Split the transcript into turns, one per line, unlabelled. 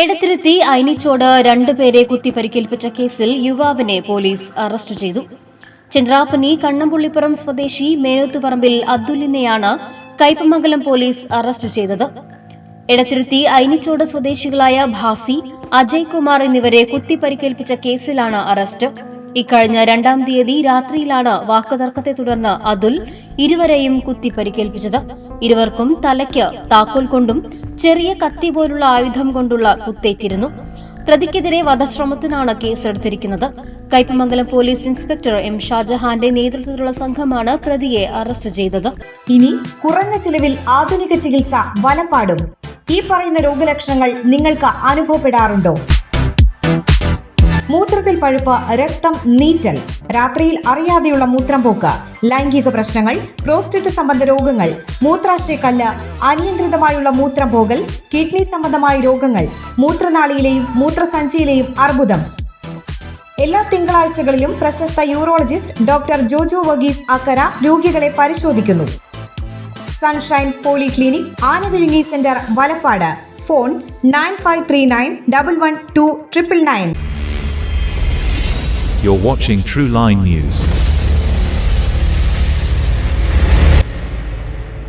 എടത്തിരുത്തി ഐനിച്ചോട് രണ്ടുപേരെ കുത്തിപ്പരിക്കേൽപ്പിച്ച കേസിൽ യുവാവിനെ പോലീസ് അറസ്റ്റ് ചെയ്തു. ചന്ദ്രാപ്പനി കണ്ണമ്പുള്ളിപ്പുറം സ്വദേശി മേനോത്തുപറമ്പിൽ അബ്ദുലിനെയാണ് കയ്പമംഗലം പോലീസ് അറസ്റ്റ് ചെയ്തത്. എടത്തിരുത്തി ഐനിച്ചോട് സ്വദേശികളായ ഭാസി, അജയ് കുമാർ എന്നിവരെ കുത്തിപ്പരിക്കേൽപ്പിച്ച കേസിലാണ് അറസ്റ്റ്. ഇക്കഴിഞ്ഞ 2-ാം തീയതി രാത്രിയിലാണ് വാക്കുതർക്കത്തെ തുടർന്ന് അതുൽ ഇരുവരെയും കുത്തിപ്പരിക്കേൽപ്പിച്ചത്. ഇരുവർക്കും തലയ്ക്ക് താക്കോൽ കൊണ്ടും ചെറിയ കത്തി പോലുള്ള ആയുധം കൊണ്ടുള്ള കുത്തേറ്റിരുന്നു. പ്രതിക്കെതിരെ വധശ്രമത്തിനാണ് കേസെടുത്തിരിക്കുന്നത്. കയ്പമംഗലം പോലീസ് ഇൻസ്പെക്ടർ എം ഷാജഹാന്റെ നേതൃത്വത്തിലുള്ള സംഘമാണ് പ്രതിയെ അറസ്റ്റ് ചെയ്തത്.
ഇനി കുറഞ്ഞ ചിലവിൽ ആധുനിക ചികിത്സ വലപ്പാടും. ഈ പറയുന്ന രോഗലക്ഷണങ്ങൾ നിങ്ങൾക്ക് അനുഭവപ്പെടാറുണ്ടോ? മൂത്രത്തിൽ പഴുപ്പ്, രക്തം, നീറ്റൽ, രാത്രിയിൽ അറിയാതെയുള്ള മൂത്രം പോക്ക്, ലൈംഗിക പ്രശ്നങ്ങൾ, പ്രോസ്റ്റേറ്റ് സംബന്ധ രോഗങ്ങൾ, മൂത്രാശയക്കല്ല്, അനിയന്ത്രിതമായുള്ള മൂത്രം പോകൽ, കിഡ്നി സംബന്ധമായ രോഗങ്ങൾ, മൂത്രനാളിയിലെയും മൂത്രസഞ്ചിയിലെയും അർബുദം. എല്ലാ തിങ്കളാഴ്ചകളിലും പ്രശസ്ത യൂറോളജിസ്റ്റ് ഡോക്ടർ ജോജോ വർഗീസ് അക്കര രോഗികളെ പരിശോധിക്കുന്നു. Sunshine polyclinic, Anavizhungi centre, Valappad. Phone 9539 112 999.
You're watching True Line News.